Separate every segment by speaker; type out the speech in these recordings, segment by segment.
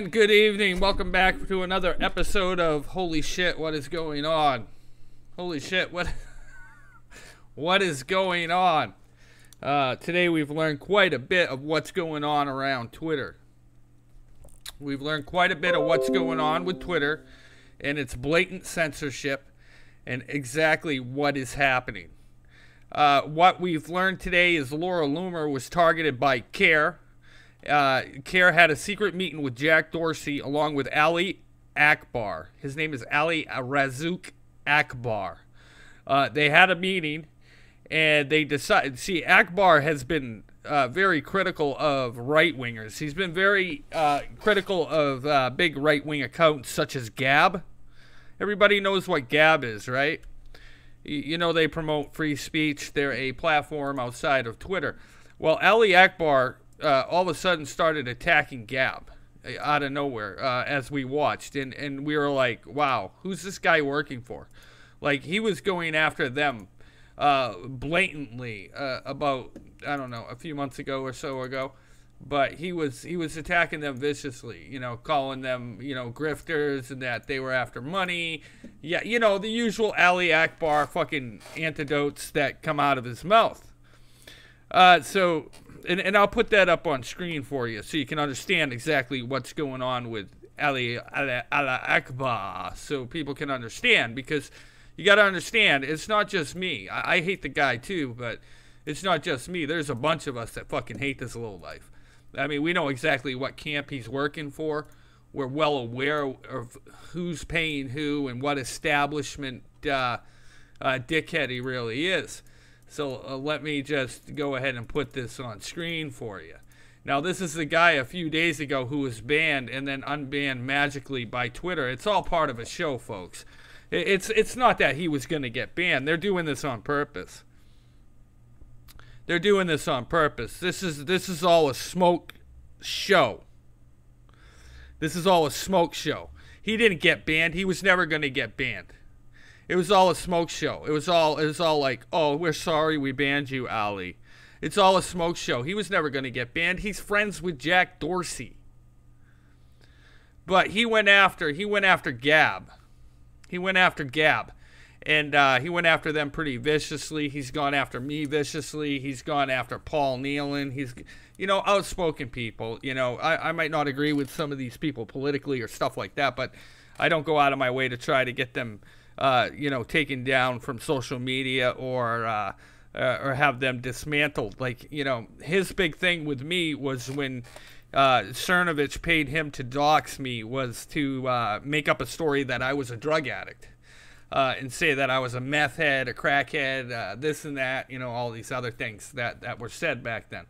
Speaker 1: And good evening. Welcome back to another episode of Holy Shit, What is Going On? Holy shit, what is going on? Today we've learned quite a bit of what's going on around Twitter. We've learned quite a bit of what's going on with Twitter and its blatant censorship and exactly what is happening. What we've learned today is Laura Loomer was targeted by CARE. CARE had a secret meeting with Jack Dorsey along with Ali Akbar. His name is Ali Razuk Akbar. They had a meeting and they decided. See, Akbar has been very critical of right-wingers. He's been very critical of big right-wing accounts such as Gab. Everybody knows what Gab is, right? You know they promote free speech. They're a platform outside of Twitter. Well, Ali Akbar all of a sudden started attacking Gab out of nowhere as we watched. And we were like, wow, who's this guy working for? Like, he was going after them blatantly about, I don't know, a few months ago or so ago. But he was attacking them viciously, you know, calling them, you know, grifters and that they were after money. Yeah, you know, the usual Ali Akbar fucking antidotes that come out of his mouth. And I'll put that up on screen for you so you can understand exactly what's going on with Ali Akbar, so people can understand, because you got to understand, it's not just me. I hate the guy too, but it's not just me. There's a bunch of us that fucking hate this lowlife. I mean, we know exactly what camp he's working for. We're well aware of who's paying who and what establishment dickhead he really is. So let me just go ahead and put this on screen for you. Now, this is the guy a few days ago who was banned and then unbanned magically by Twitter. It's all part of a show, folks. It's not that he was going to get banned. They're doing this on purpose. They're doing this on purpose. This is all a smoke show. This is all a smoke show. He didn't get banned. He was never going to get banned. It was all a smoke show. It was all like, oh, we're sorry we banned you, Ali. It's all a smoke show. He was never going to get banned. He's friends with Jack Dorsey. But he went after Gab. He went after Gab. And he went after them pretty viciously. He's gone after me viciously. He's gone after Paul Nealon. He's, you know, outspoken people. You know, I might not agree with some of these people politically or stuff like that, but I don't go out of my way to try to get them, you know, taken down from social media or have them dismantled. Like, you know, his big thing with me was when Cernovich paid him to dox me was to make up a story that I was a drug addict. And say that I was a meth head, a crackhead, this and that, you know, all these other things that were said back then.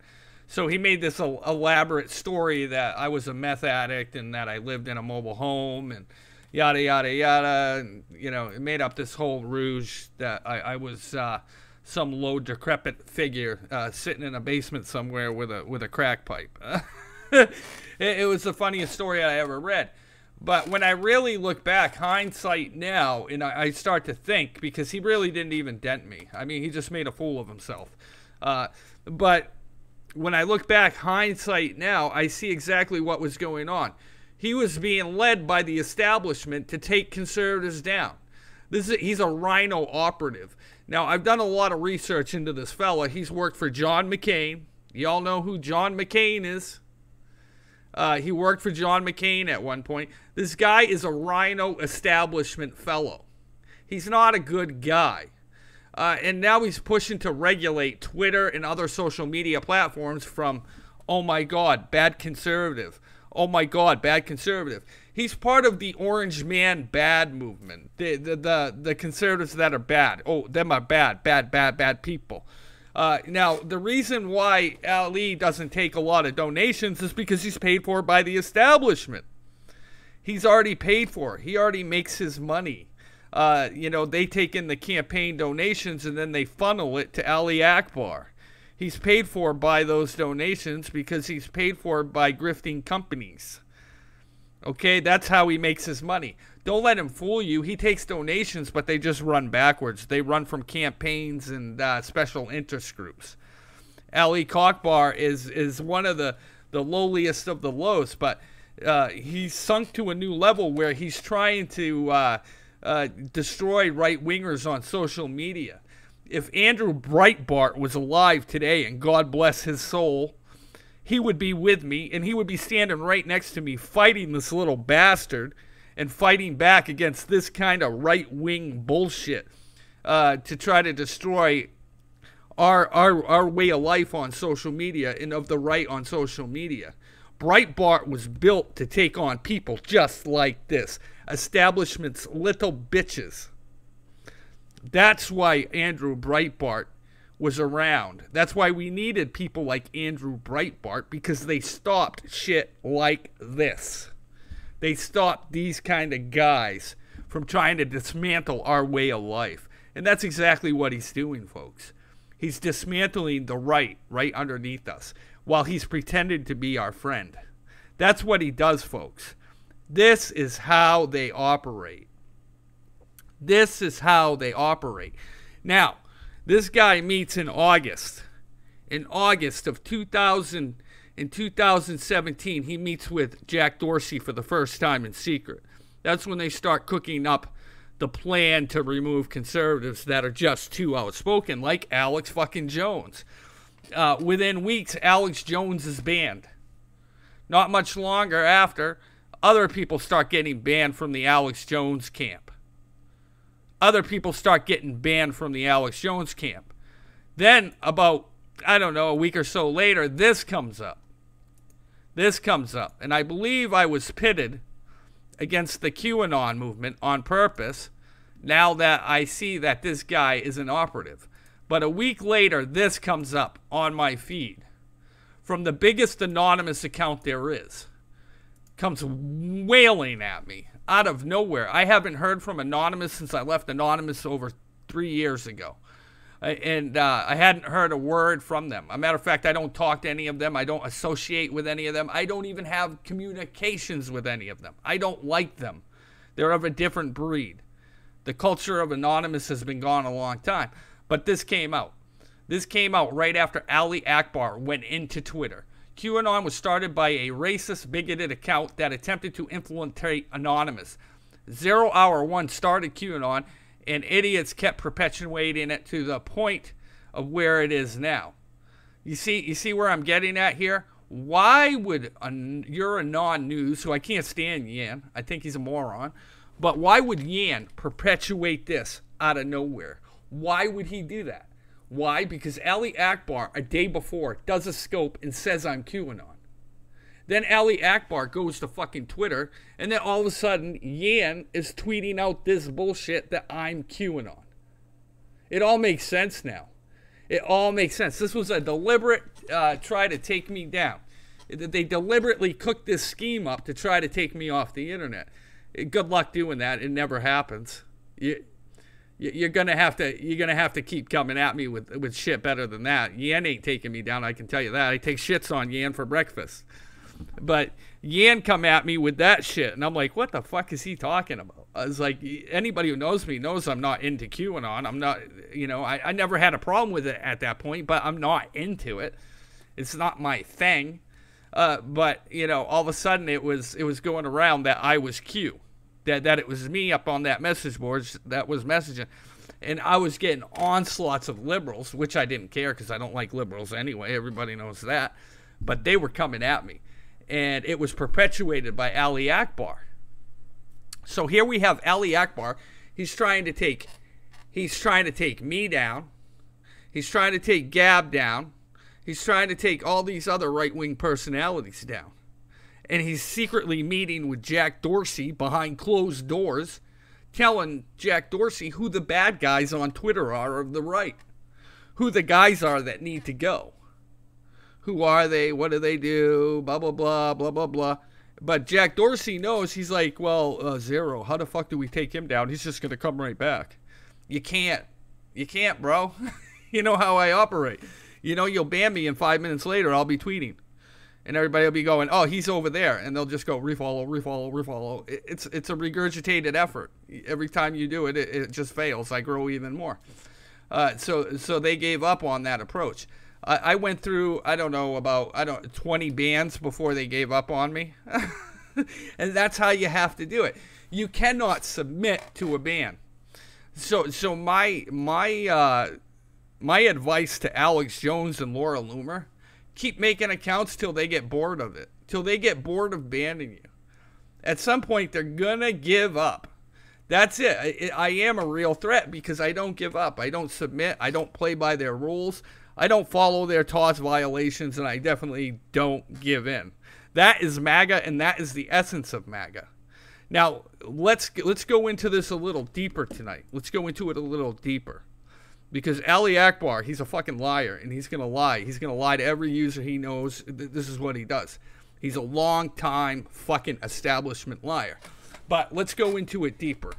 Speaker 1: So he made this elaborate story that I was a meth addict and that I lived in a mobile home and yada, yada, yada. And, you know, it made up this whole ruse that I was some low, decrepit figure sitting in a basement somewhere with a crack pipe. It was the funniest story I ever read. But when I really look back, hindsight now, and I start to think, because he really didn't even dent me. I mean, he just made a fool of himself. But when I look back, hindsight now, I see exactly what was going on. He was being led by the establishment to take conservatives down. He's a rhino operative. Now, I've done a lot of research into this fella. He's worked for John McCain. You all know who John McCain is. He worked for John McCain at one point. This guy is a rhino establishment fellow. He's not a good guy. And now he's pushing to regulate Twitter and other social media platforms from, oh my God, bad conservative. Oh my God, bad conservative. He's part of the Orange Man bad movement. The conservatives that are bad. Oh, them are bad people. Now, the reason why Ali doesn't take a lot of donations is because he's paid for by the establishment. He's already paid for. He already makes his money. You know, they take in the campaign donations and then they funnel it to Ali Akbar. He's paid for by those donations because he's paid for by grifting companies. Okay, that's how he makes his money. Don't let him fool you. He takes donations, but they just run backwards. They run from campaigns and special interest groups. Ali Akbar is one of the lowliest of the lows, but he's sunk to a new level where he's trying to destroy right-wingers on social media. If Andrew Breitbart was alive today, and God bless his soul, he would be with me, and he would be standing right next to me fighting this little bastard and fighting back against this kind of right-wing bullshit to try to destroy our way of life on social media and of the right on social media. Breitbart was built to take on people just like this. Establishment's little bitches. That's why Andrew Breitbart was around. That's why we needed people like Andrew Breitbart, because they stopped shit like this. They stopped these kind of guys from trying to dismantle our way of life. And that's exactly what he's doing, folks. He's dismantling the right underneath us while he's pretending to be our friend. That's what he does, folks. This is how they operate. This is how they operate. Now, this guy meets in August. In August of 2017, he meets with Jack Dorsey for the first time in secret. That's when they start cooking up the plan to remove conservatives that are just too outspoken, like Alex fucking Jones. Within weeks, Alex Jones is banned. Not much longer after, other people start getting banned from the Alex Jones camp. Other people start getting banned from the Alex Jones camp. Then, about, I don't know, a week or so later, this comes up. This comes up. And I believe I was pitted against the QAnon movement on purpose, now that I see that this guy is an operative. But a week later, this comes up on my feed from the biggest anonymous account there is. Comes wailing at me out of nowhere. I haven't heard from Anonymous since I left Anonymous over 3 years ago. And I hadn't heard a word from them. As a matter of fact, I don't talk to any of them. I don't associate with any of them. I don't even have communications with any of them. I don't like them. They're of a different breed. The culture of Anonymous has been gone a long time. But this came out. This came out right after Ali Akbar went into Twitter. QAnon was started by a racist, bigoted account that attempted to infiltrate Anonymous. 0 Hour 1 started QAnon, and idiots kept perpetuating it to the point of where it is now. You see where I'm getting at here? Why would you're a non-news, who I can't stand Yan. I think he's a moron. But why would Yan perpetuate this out of nowhere? Why would he do that? Why? Because Ali Akbar, a day before, does a scope and says I'm QAnon. Then Ali Akbar goes to fucking Twitter, and then all of a sudden, Yan is tweeting out this bullshit that I'm QAnon. It all makes sense now. It all makes sense. This was a deliberate try to take me down. They deliberately cooked this scheme up to try to take me off the internet. Good luck doing that. It never happens. You're gonna have to keep coming at me with shit better than that. Yan ain't taking me down, I can tell you that. I take shits on Yan for breakfast. But Yan come at me with that shit, and I'm like, what the fuck is he talking about? I was like, anybody who knows me knows I'm not into QAnon. I'm not, I never had a problem with it at that point, but I'm not into it. It's not my thing. But all of a sudden it was going around that I was Q. That it was me up on that message board that was messaging. And I was getting onslaughts of liberals, which I didn't care because I don't like liberals anyway. Everybody knows that. But they were coming at me. And it was perpetuated by Ali Akbar. So here we have Ali Akbar. He's trying to take me down. He's trying to take Gab down. He's trying to take all these other right-wing personalities down. And he's secretly meeting with Jack Dorsey behind closed doors, telling Jack Dorsey who the bad guys on Twitter are of the right. Who the guys are that need to go. Who are they? What do they do? Blah, blah, blah, blah, blah, blah. But Jack Dorsey knows. He's like, well, Zero, how the fuck do we take him down? He's just going to come right back. You can't. You can't, bro. You know how I operate. You'll ban me, and 5 minutes later, I'll be tweeting. And everybody will be going, oh, he's over there. And they'll just go, refollow, refollow, refollow. It's a regurgitated effort. Every time you do it, it just fails. I grow even more. So they gave up on that approach. I went through, 20 bans before they gave up on me. And that's how you have to do it. You cannot submit to a ban. So my advice to Alex Jones and Laura Loomer: keep making accounts till they get bored of it, till they get bored of banning you. At some point, they're gonna give up. That's it. I am a real threat because I don't give up. I don't submit. I don't play by their rules. I don't follow their TOS violations, and I definitely don't give in. That is MAGA, and that is the essence of MAGA. Now, let's go into this a little deeper tonight. Let's go into it a little deeper. Because Ali Akbar, he's a fucking liar, and he's going to lie. He's going to lie to every user he knows. This is what he does. He's a long-time fucking establishment liar. But let's go into it deeper.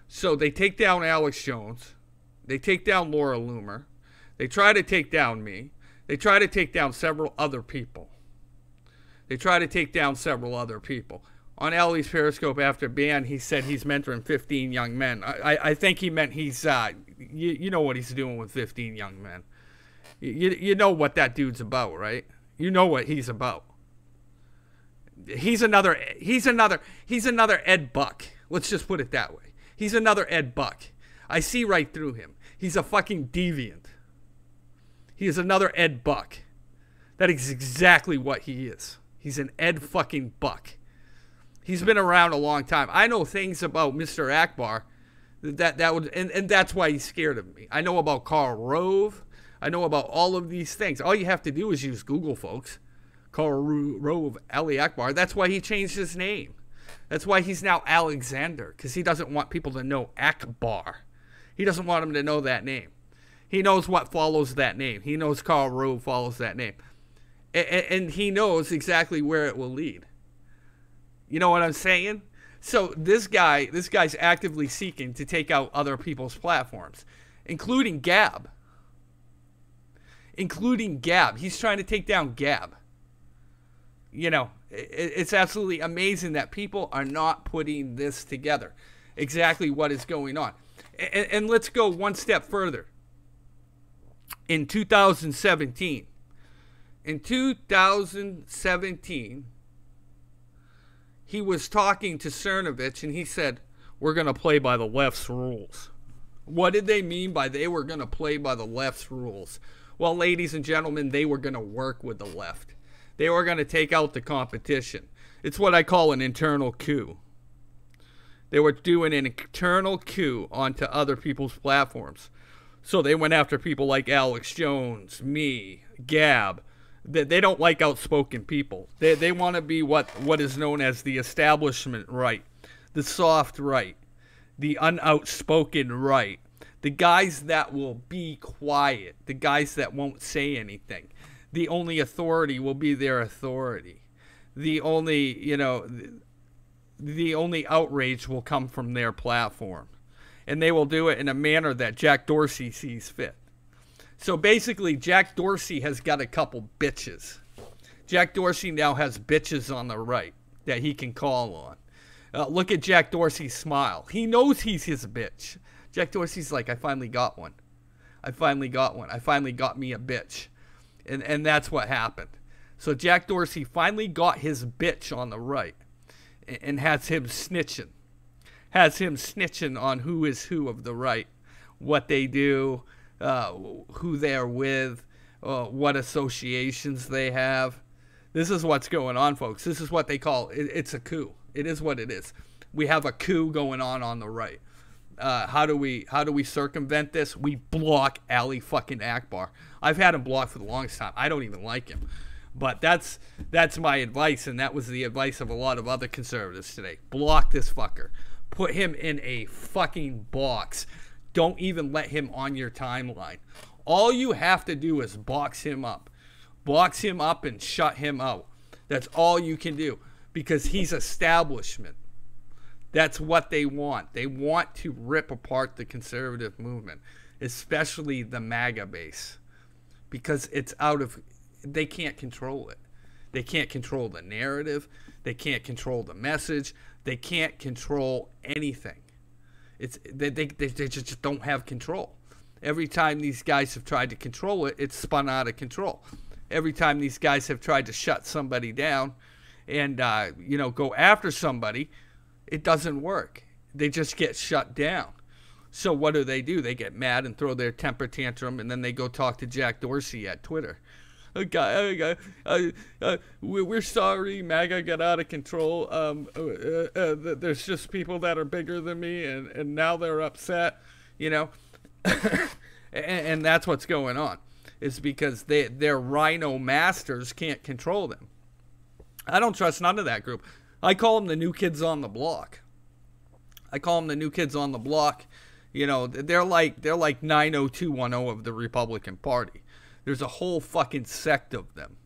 Speaker 1: So they take down Alex Jones. They take down Laura Loomer. They try to take down me. They try to take down several other people. On Ali's Periscope after ban, he said he's mentoring 15 young men. I think he meant he's, you know what he's doing with 15 young men. You know what that dude's about, right? You know what he's about. He's another Ed Buck. Let's just put it that way. He's another Ed Buck. I see right through him. He's a fucking deviant. He is another Ed Buck. That is exactly what he is. He's an Ed fucking Buck. He's been around a long time. I know things about Mr. Akbar that would, and that's why he's scared of me. I know about Karl Rove. I know about all of these things. All you have to do is use Google, folks. Karl Rove, Ali Akbar. That's why he changed his name. That's why he's now Alexander, because he doesn't want people to know Akbar. He doesn't want them to know that name. He knows what follows that name. He knows Karl Rove follows that name. And he knows exactly where it will lead. You know what I'm saying? So this guy's actively seeking to take out other people's platforms, including Gab. He's trying to take down Gab. You know, it's absolutely amazing that people are not putting this together. Exactly what is going on. And let's go one step further. In 2017, he was talking to Cernovich, and he said, we're going to play by the left's rules. What did they mean by they were going to play by the left's rules? Well, ladies and gentlemen, they were going to work with the left. They were going to take out the competition. It's what I call an internal coup. They were doing an internal coup onto other people's platforms. So they went after people like Alex Jones, me, Gab. They don't like outspoken people. They want to be what is known as the establishment right, the soft right, the unoutspoken right, the guys that will be quiet, the guys that won't say anything. The only authority will be their authority. The only outrage will come from their platform. And they will do it in a manner that Jack Dorsey sees fit. So basically, Jack Dorsey has got a couple bitches. Jack Dorsey now has bitches on the right that he can call on. Look at Jack Dorsey's smile. He knows he's his bitch. Jack Dorsey's like, I finally got one. I finally got me a bitch. And that's what happened. So Jack Dorsey finally got his bitch on the right and has him snitching. On who is who of the right, what they do, who they're with, what associations they have. This is what's going on, folks. This is what they call it. It's a coup. It is what it is. We have a coup going on the right. How do we circumvent this? We block Ali fucking Akbar. I've had him blocked for the longest time. I don't even like him. But that's my advice, and that was the advice of a lot of other conservatives today. Block this fucker. Put him in a fucking box. Don't even let him on your timeline. All you have to do is box him up. Box him up and shut him out. That's all you can do, because he's establishment. That's what they want. They want to rip apart the conservative movement, especially the MAGA base, because it's out of, they can't control it. They can't control the narrative. They can't control the message. They can't control anything. They just don't have control. Every time these guys have tried to control it, it's spun out of control. Every time these guys have tried to shut somebody down, and go after somebody, it doesn't work. They just get shut down. So what do? They get mad and throw their temper tantrum, and then they go talk to Jack Dorsey at Twitter. We're sorry, MAGA got out of control. There's just people that are bigger than me, and now they're upset, and that's what's going on. Is because their rhino masters can't control them. I don't trust none of that group. I call them the new kids on the block. They're like 90210 of the Republican Party. There's a whole fucking sect of them.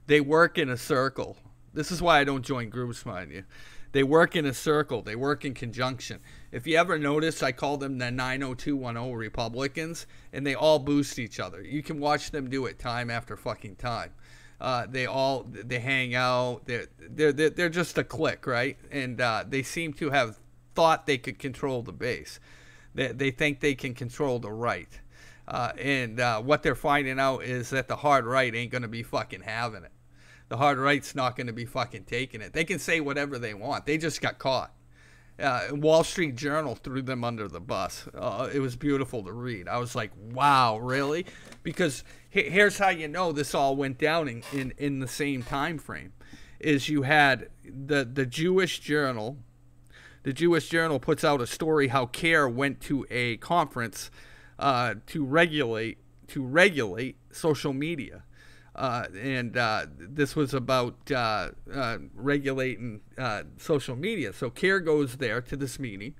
Speaker 1: They work in a circle. This is why I don't join groups, mind you. They work in a circle. They work in conjunction. If you ever notice, I call them the 90210 Republicans, and they all boost each other. You can watch them do it time after fucking time. They hang out. They're just a clique, right? And they seem to have thought they could control the base. They think they can control the right. And what they're finding out is that the hard right ain't going to be fucking having it. The hard right's not going to be fucking taking it. They can say whatever they want. They just got caught. Wall Street Journal threw them under the bus. It was beautiful to read. I was like, wow, really? Because here's how you know this all went down in the same time frame. Is you had the Jewish Journal. The Jewish Journal puts out a story how CARE went to a conference to regulate social media. This was about regulating social media. So CARE goes there to this meeting,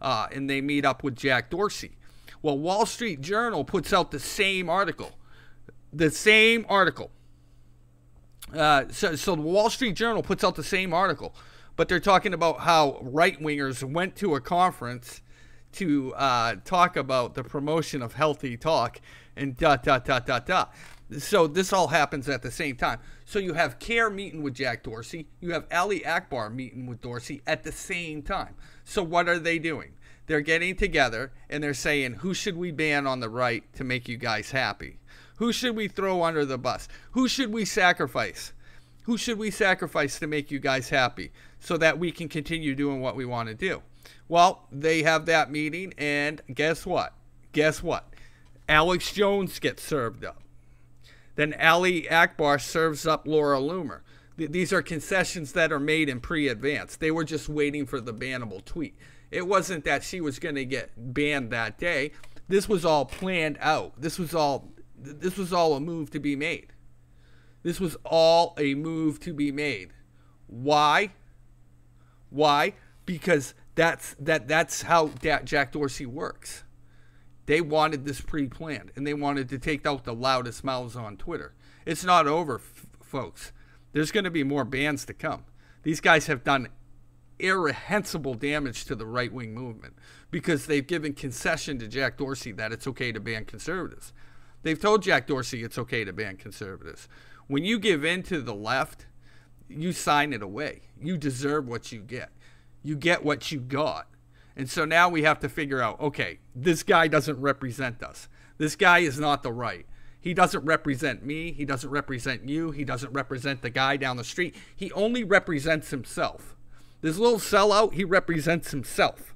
Speaker 1: and they meet up with Jack Dorsey. Well, Wall Street Journal puts out the same article. So the Wall Street Journal puts out the same article, but they're talking about how right-wingers went to a conference to talk about the promotion of healthy talk and . So this all happens at the same time. So you have CARE meeting with Jack Dorsey. You have Ali Akbar meeting with Dorsey at the same time. So what are they doing? They're getting together and they're saying, who should we ban on the right to make you guys happy? Who should we throw under the bus? Who should we sacrifice? Who should we sacrifice to make you guys happy so that we can continue doing what we want to do? Well, they have that meeting, and guess what? Alex Jones gets served up. Then Ali Akbar serves up Laura Loomer. These are concessions that are made in pre-advance. They were just waiting for the bannable tweet. It wasn't that she was going to get banned that day. This was all planned out. This was all a move to be made. This was all a move to be made. Why? Because that's how Jack Dorsey works. They wanted this pre-planned, and they wanted to take out the loudest mouths on Twitter. It's not over, folks. There's going to be more bans to come. These guys have done irrehensible damage to the right-wing movement because they've given concession to Jack Dorsey that it's okay to ban conservatives. They've told Jack Dorsey it's okay to ban conservatives. When you give in to the left, you sign it away. You deserve what you get. You get what you got. And so now we have to figure out, okay, this guy doesn't represent us. This guy is not the right. He doesn't represent me. He doesn't represent you. He doesn't represent the guy down the street. He only represents himself. This little sellout, he represents himself.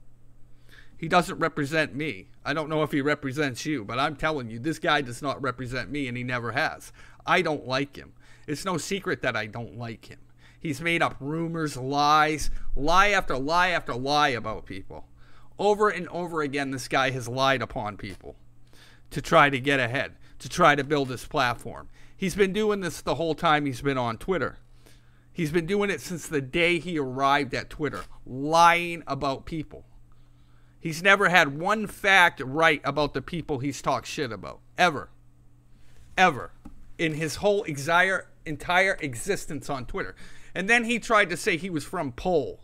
Speaker 1: He doesn't represent me. I don't know if he represents you, but I'm telling you, this guy does not represent me, and he never has. I don't like him. It's no secret that I don't like him. He's made up rumors, lies, lie after lie after lie about people. Over and over again, this guy has lied upon people to try to get ahead, to try to build his platform. He's been doing this the whole time he's been on Twitter. He's been doing it since the day he arrived at Twitter, lying about people. He's never had one fact right about the people he's talked shit about. Ever. Ever. In his whole entire existence on Twitter. And then he tried to say he was from Pole.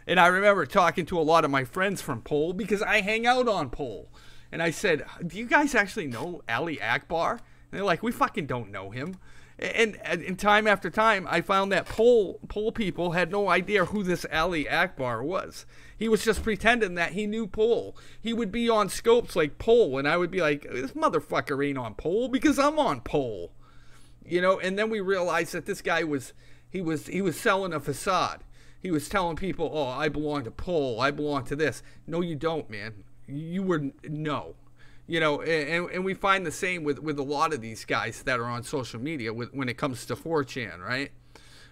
Speaker 1: And I remember talking to a lot of my friends from Pole because I hang out on Pole. And I said, do you guys actually know Ali Akbar? And they're like, we fucking don't know him. And time after time, I found that Pole people had no idea who this Ali Akbar was. He was just pretending that he knew Pole. He would be on scopes like Pole, and I would be like, this motherfucker ain't on Pole because I'm on Pole. And then we realized that this guy was He was selling a facade. He was telling people, "Oh, I belong to Pole. I belong to this." No, you don't, man. You were no. You know, and we find the same with a lot of these guys that are on social media when it comes to 4chan, right?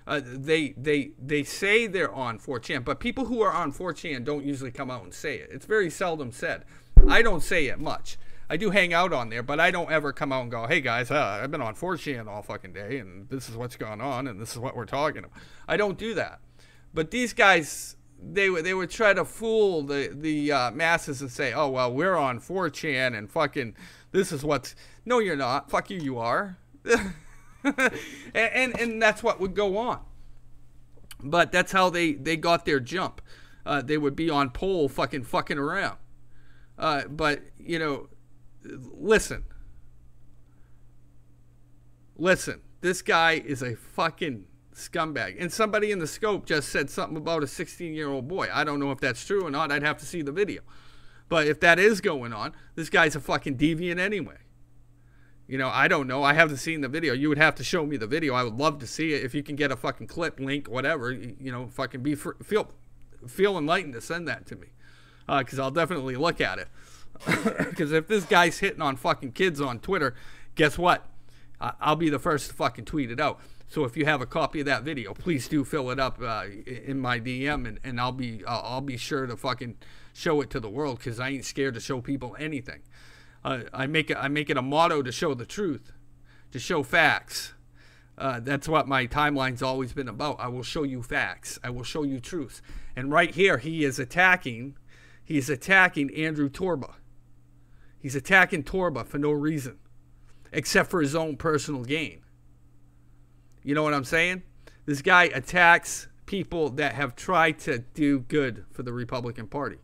Speaker 1: They say they're on 4chan, but people who are on 4chan don't usually come out and say it. It's very seldom said. I don't say it much. I do hang out on there, but I don't ever come out and go, "Hey guys, I've been on 4chan all fucking day, and this is what's going on, and this is what we're talking about." I don't do that. But these guys, they would try to fool the masses and say, "Oh well, we're on 4chan and fucking this is what's." No, you're not. Fuck you, you are. and that's what would go on. But that's how they got their jump. They would be on Pole fucking around. But you know, listen. This guy is a fucking scumbag. And somebody in the scope just said something about a 16-year-old boy. I don't know if that's true or not. I'd have to see the video. But if that is going on, this guy's a fucking deviant anyway. You know, I don't know. I haven't seen the video. You would have to show me the video. I would love to see it. If you can get a fucking clip, link, whatever, you know, fucking feel enlightened to send that to me. Because I'll definitely look at it. Because if this guy's hitting on fucking kids on Twitter, guess what? I'll be the first to fucking tweet it out. So if you have a copy of that video, please do fill it up in my DM, and I'll be sure to fucking show it to the world, because I ain't scared to show people anything. I make it a motto to show the truth, to show facts. That's what my timeline's always been about. I will show you facts. I will show you truths. And right here, he is attacking Andrew Torba. He's attacking Torba for no reason, except for his own personal gain. You know what I'm saying? This guy attacks people that have tried to do good for the Republican Party.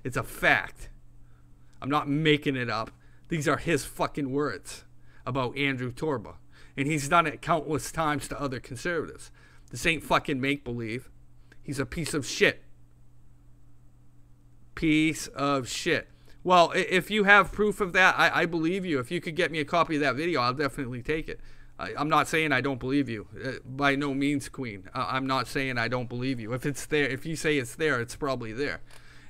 Speaker 1: It's a fact. I'm not making it up. These are his fucking words about Andrew Torba. And he's done it countless times to other conservatives. This ain't fucking make-believe. He's a piece of shit. Piece of shit. Well, if you have proof of that, I believe you. If you could get me a copy of that video, I'll definitely take it. I'm not saying I don't believe you. By no means, Queen. I'm not saying I don't believe you. If it's there, if you say it's there, it's probably there.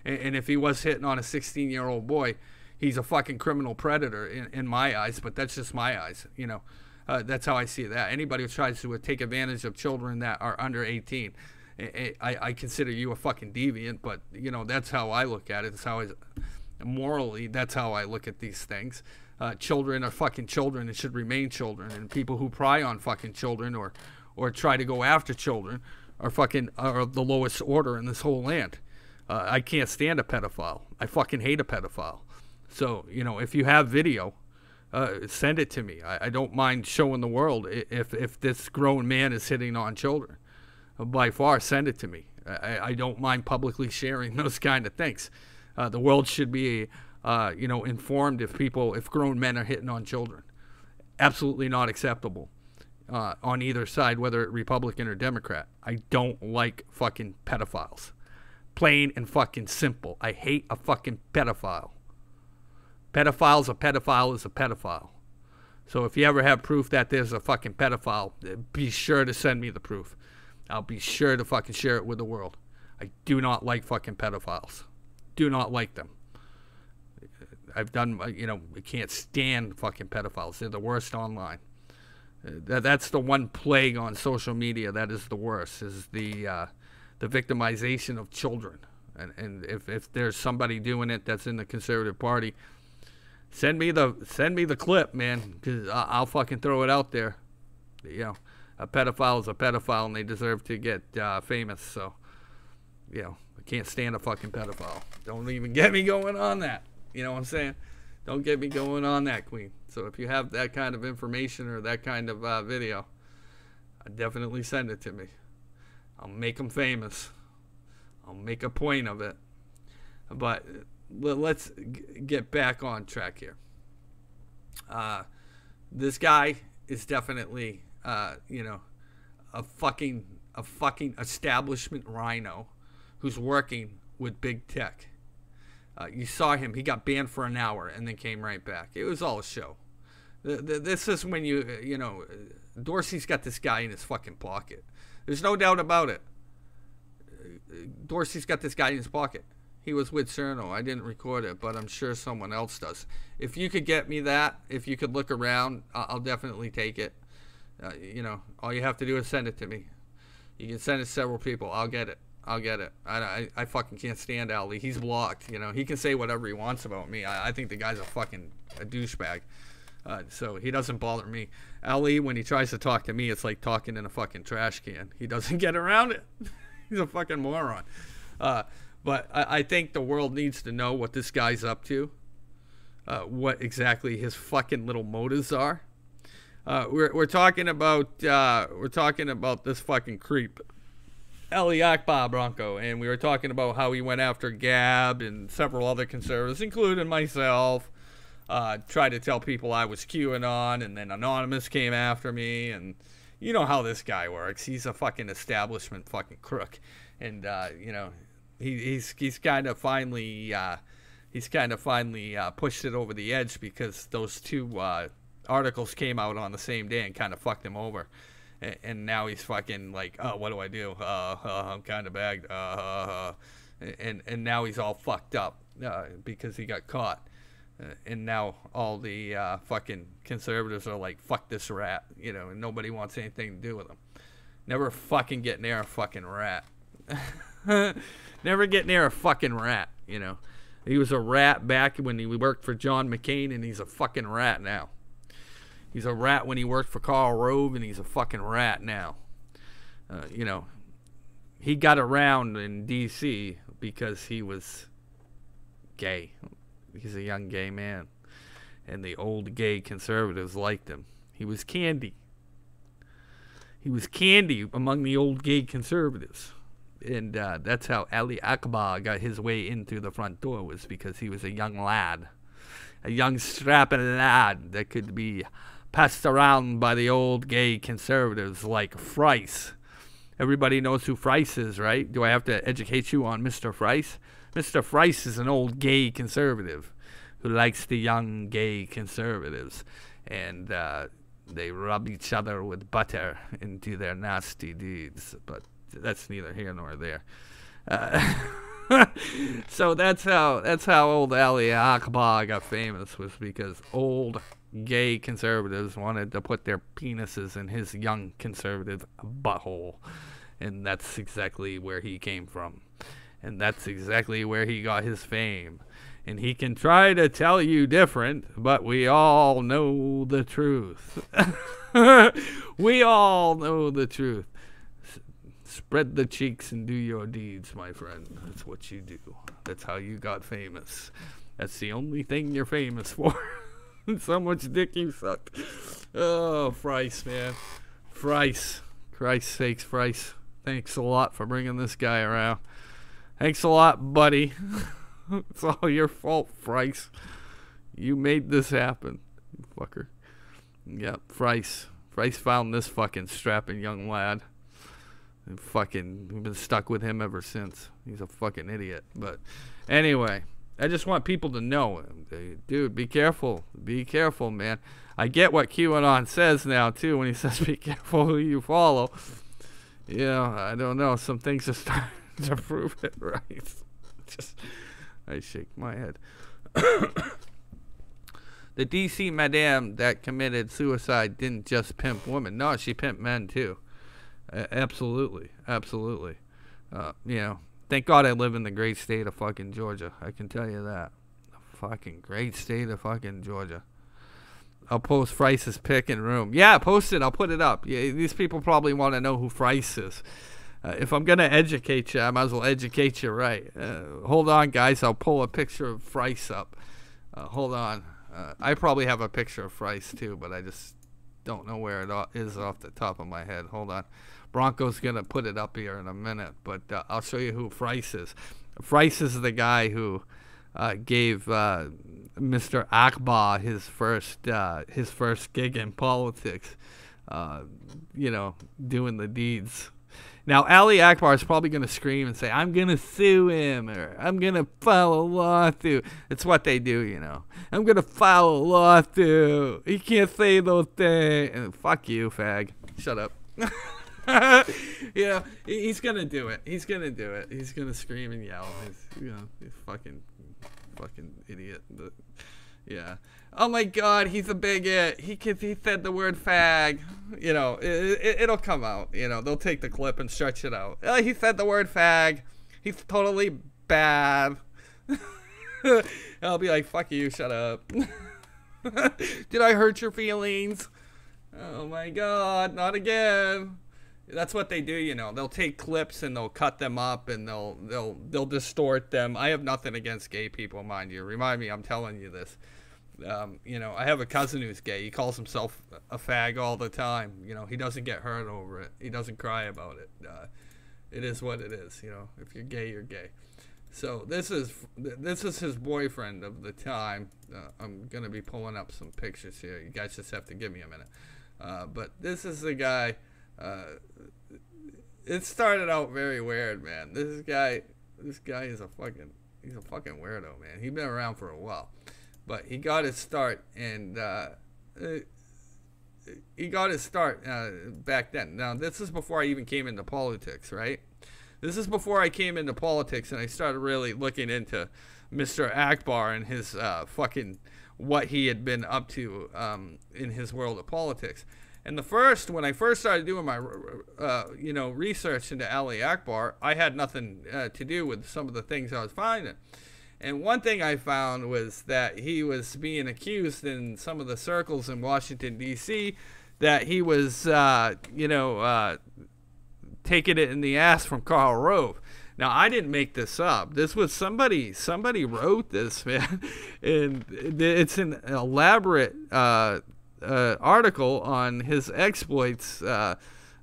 Speaker 1: And if he was hitting on a 16-year-old boy, he's a fucking criminal predator in my eyes. But that's just my eyes, you know. That's how I see that. Anybody who tries to take advantage of children that are under 18, I consider you a fucking deviant. But, you know, that's how I look at it. It's how morally, that's how I look at these things. Children are fucking children and should remain children. And people who pry on fucking children or try to go after children are the lowest order in this whole land. I can't stand a pedophile. I fucking hate a pedophile. So, you know, if you have video, send it to me. I don't mind showing the world if this grown man is hitting on children. By far, send it to me. I don't mind publicly sharing those kind of things. The world should be, you know, informed if grown men are hitting on children. Absolutely not acceptable on either side, whether Republican or Democrat. I don't like fucking pedophiles. Plain and fucking simple. I hate a fucking pedophile. A pedophile is a pedophile. So if you ever have proof that there's a fucking pedophile, be sure to send me the proof. I'll be sure to fucking share it with the world. I do not like fucking pedophiles. Do not like them. I've done, you know, I can't stand fucking pedophiles. They're the worst online. That's the one plague on social media that is the worst, is the victimization of children. And if there's somebody doing it that's in the Conservative Party, send me the clip, man, because I'll fucking throw it out there. You know, a pedophile is a pedophile, and they deserve to get famous. So, you know, I can't stand a fucking pedophile. Don't even get me going on that. You know what I'm saying? Don't get me going on that, Queen. So if you have that kind of information or that kind of video, definitely send it to me. I'll make them famous. I'll make a point of it. But let's get back on track here. This guy is definitely, you know, a fucking establishment rhino who's working with big tech. You saw him. He got banned for an hour and then came right back. It was all a show. This is when you know, Dorsey's got this guy in his fucking pocket. There's no doubt about it. Dorsey's got this guy in his pocket. He was with Cerno. I didn't record it, but I'm sure someone else does. If you could get me that, if you could look around, I'll definitely take it. You know, all you have to do is send it to me. You can send it to several people. I'll get it. I fucking can't stand Ali. He's blocked. You know, he can say whatever he wants about me. I think the guy's a douchebag. So he doesn't bother me. Ali, when he tries to talk to me, it's like talking in a fucking trash can. He doesn't get around it. He's a fucking moron. But I think the world needs to know what this guy's up to. What exactly his fucking little motives are. We're talking about this fucking creep, Ali Akbar Bronco, and we were talking about how he went after Gab and several other conservatives, including myself. Tried to tell people I was QAnon, and then Anonymous came after me, and you know how this guy works. He's a fucking establishment fucking crook, and you know, he's kind of finally pushed it over the edge because those two articles came out on the same day and kind of fucked him over. And now he's fucking like, oh, what do I do? I'm kind of bagged. And now he's all fucked up because he got caught. And now all the fucking conservatives are like, fuck this rat, you know, and nobody wants anything to do with him. Never fucking get near a fucking rat. Never get near a fucking rat, you know. He was a rat back when he worked for John McCain, and he's a fucking rat now. He's a rat when he worked for Karl Rove, and he's a fucking rat now. You know, he got around in D.C. because he was gay. He's a young gay man. And the old gay conservatives liked him. He was candy. He was candy among the old gay conservatives. And that's how Ali Akbar got his way in through the front door, was because he was a young lad. A young strapping lad that could be passed around by the old gay conservatives like Frice. Everybody knows who Frice is, right? Do I have to educate you on Mr. Frice? Mr. Frice is an old gay conservative who likes the young gay conservatives. And they rub each other with butter and do their nasty deeds. But that's neither here nor there. So that's how old Ali Akbar got famous, was because old gay conservatives wanted to put their penises in his young conservative butthole. And that's exactly where he came from. And that's exactly where he got his fame. And he can try to tell you different, but we all know the truth. We all know the truth. Spread the cheeks and do your deeds, my friend. That's what you do. That's how you got famous. That's the only thing you're famous for. So much dick you sucked. Oh, Frice, man. Frice. Christ's sakes, Frice. Thanks a lot for bringing this guy around. Thanks a lot, buddy. It's all your fault, Frice. You made this happen, you fucker. Yep, Frice. Frice found this fucking strapping young lad. And fucking, we've been stuck with him ever since. He's a fucking idiot. But anyway, I just want people to know, dude, be careful. Be careful, man. I get what QAnon says now, too, when he says be careful who you follow. Yeah, I don't know. Some things are starting to prove it right. Just, I shake my head. The DC madame that committed suicide didn't just pimp women. No, she pimped men, too. Absolutely. Absolutely. You know, thank God I live in the great state of fucking Georgia. I can tell you that. The fucking great state of fucking Georgia. I'll post Frice's pic in room. Yeah, post it. I'll put it up. Yeah, these people probably want to know who Frice is. If I'm going to educate you, I might as well educate you right. Hold on, guys. I'll pull a picture of Frice up. Hold on. I probably have a picture of Frice, too, but I just don't know where it is off the top of my head. Hold on. Bronco's going to put it up here in a minute, but I'll show you who Frice is. Frice is the guy who gave Mr. Akbar his first gig in politics, you know, doing the deeds. Now, Ali Akbar is probably going to scream and say, I'm going to sue him, or I'm going to file a lawsuit. It's what they do, you know. I'm going to file a lawsuit. He can't say those things. And fuck you, fag. Shut up. You know, he's gonna do it. He's gonna do it. He's gonna scream and yell. He's fucking idiot. But, yeah. Oh my God, he's a bigot. He said the word fag. You know, it'll come out. You know, they'll take the clip and stretch it out. He said the word fag. He's totally bad. I'll be like, fuck you, shut up. Did I hurt your feelings? Oh my God, not again. That's what they do, you know. They'll take clips and they'll cut them up and they'll distort them. I have nothing against gay people, mind you. Remind me, I'm telling you this. You know, I have a cousin who's gay. He calls himself a fag all the time. You know, he doesn't get hurt over it. He doesn't cry about it. It is what it is. You know, if you're gay, you're gay. So this is his boyfriend of the time. I'm gonna be pulling up some pictures here. You guys just have to give me a minute. But this is the guy. It started out very weird, man. This guy is a fucking weirdo, man. He's been around for a while, but he got his start back then. Now this is before I even came into politics, right? This is before I came into politics and I started really looking into Mr. Akbar and his what he had been up to in his world of politics. And when I first started doing my research into Ali Akbar, I had nothing to do with some of the things I was finding. And one thing I found was that he was being accused in some of the circles in Washington, D.C., that he was, taking it in the ass from Karl Rove. Now, I didn't make this up. This was somebody wrote this, man. And it's an elaborate article on his exploits,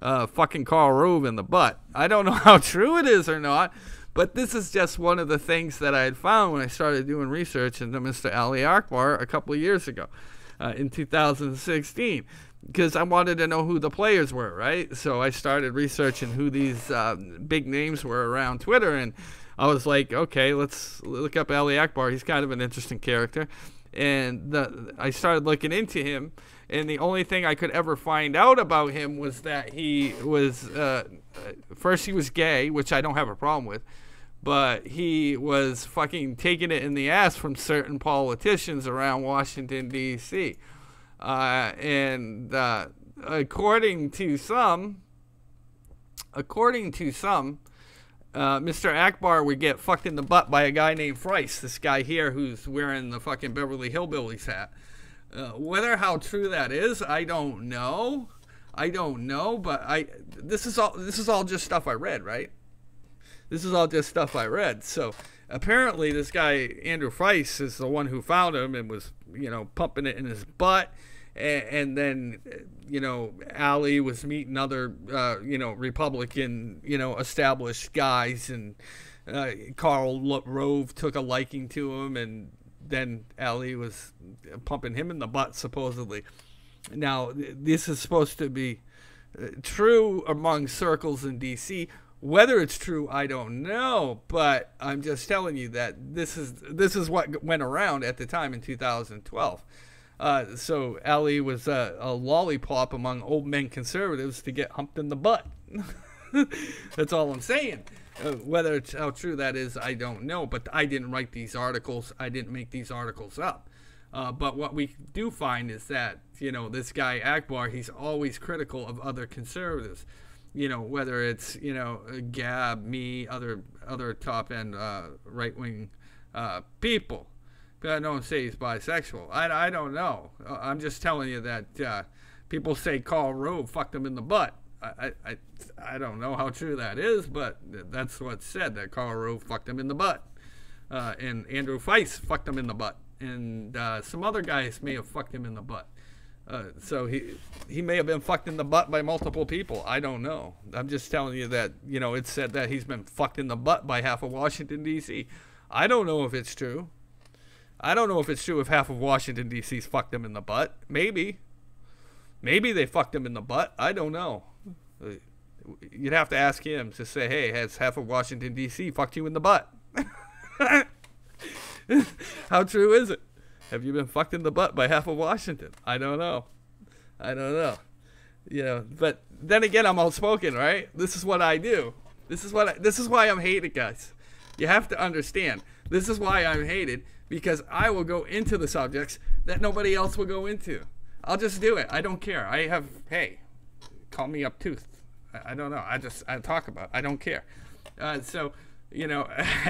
Speaker 1: fucking Karl Rove in the butt. I don't know how true it is or not, but this is just one of the things that I had found when I started doing research into Mr. Ali Akbar a couple of years ago, in 2016. Because I wanted to know who the players were, right? So I started researching who these big names were around Twitter, and I was like, okay, let's look up Ali Akbar. He's kind of an interesting character. And I started looking into him, and the only thing I could ever find out about him was that he was, first he was gay, which I don't have a problem with, but he was fucking taking it in the ass from certain politicians around Washington, D.C., and according to some, Mr. Akbar would get fucked in the butt by a guy named Price, this guy here who's wearing the fucking Beverly Hillbillies hat. Whether how true that is, I don't know. But this is all just stuff I read, right? This is all just stuff I read. So apparently this guy Andrew Price is the one who found him and was, pumping it in his butt. And then, Ali was meeting other, Republican, established guys, and Karl Rove took a liking to him, and then Ali was pumping him in the butt, supposedly. Now, this is supposed to be true among circles in D.C. Whether it's true, I don't know, but I'm just telling you that this is what went around at the time in 2012. So Ali was a lollipop among old men conservatives to get humped in the butt. That's all I'm saying. Whether it's how true that is, I don't know. But I didn't write these articles. I didn't make these articles up. But what we do find is that, this guy Akbar, he's always critical of other conservatives. Whether it's, Gab, me, other top-end right-wing people. I don't say he's bisexual. I don't know. I'm just telling you that people say Karl Rove fucked him in the butt. I don't know how true that is, but that's what's said, that Karl Rove fucked him in the butt. And Andrew Price fucked him in the butt. And some other guys may have fucked him in the butt. So he may have been fucked in the butt by multiple people. I don't know. I'm just telling you that, it's said that he's been fucked in the butt by half of Washington, D.C. I don't know if it's true. I don't know if it's true if half of Washington, D.C.'s fucked him in the butt. Maybe. Maybe they fucked him in the butt. I don't know. You'd have to ask him to say, hey, has half of Washington, D.C. fucked you in the butt? How true is it? Have you been fucked in the butt by half of Washington? I don't know. But then again, I'm outspoken, right? This is what I do. This is why I'm hated, guys. You have to understand. This is why I'm hated, because I will go into the subjects that nobody else will go into. I'll just do it. I don't care. Hey, call me uptoothed. I don't know. I talk about it. I don't care. So, you know,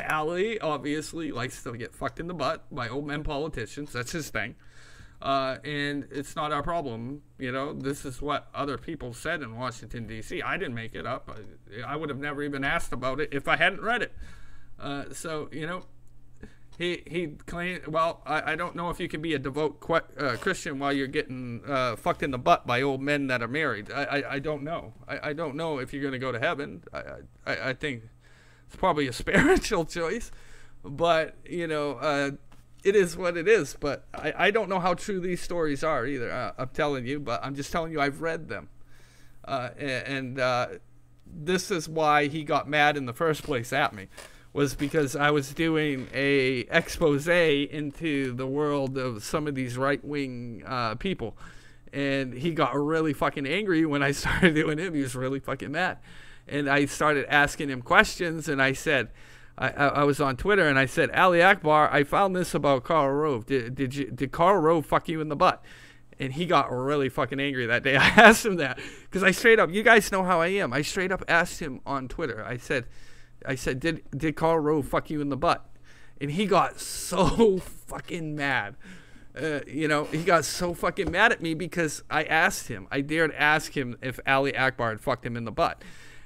Speaker 1: Ali obviously likes to get fucked in the butt by old men politicians. That's his thing. And it's not our problem. You know, this is what other people said in Washington, D.C. I didn't make it up. I would have never even asked about it if I hadn't read it. So, you know, he claimed, well, I don't know if you can be a devout Christian while you're getting fucked in the butt by old men that are married. I don't know. I don't know if you're going to go to heaven. I think it's probably a spiritual choice. But, you know, it is what it is. But I don't know how true these stories are either. I'm telling you, but I'm just telling you I've read them. This is why he got mad in the first place at me. Was because I was doing a expose into the world of some of these right-wing people. And he got really fucking angry when I started doing him. He was really fucking mad. And I started asking him questions, and I said, I was on Twitter, and I said, Ali Akbar, I found this about Karl Rove. Did Karl Rove fuck you in the butt? And he got really fucking angry that day. I asked him that. Because I straight up, you guys know how I am. I straight up asked him on Twitter. I said, did Karl Rove fuck you in the butt? And he got so fucking mad. You know, he got so fucking mad at me because I asked him. I dared ask him if Ali Akbar had fucked him in the butt.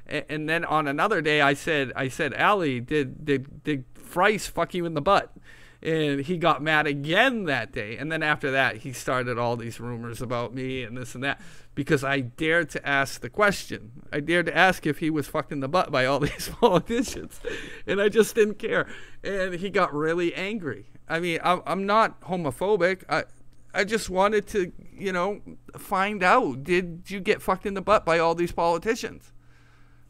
Speaker 1: And then on another day, I said, Ali, did Frice fuck you in the butt? And he got mad again that day. And then after that, he started all these rumors about me and this and that. Because I dared to ask the question. I dared to ask if he was fucked in the butt by all these politicians. And I just didn't care. And he got really angry. I mean, I'm not homophobic. I just wanted to, you know, find out. Did you get fucked in the butt by all these politicians?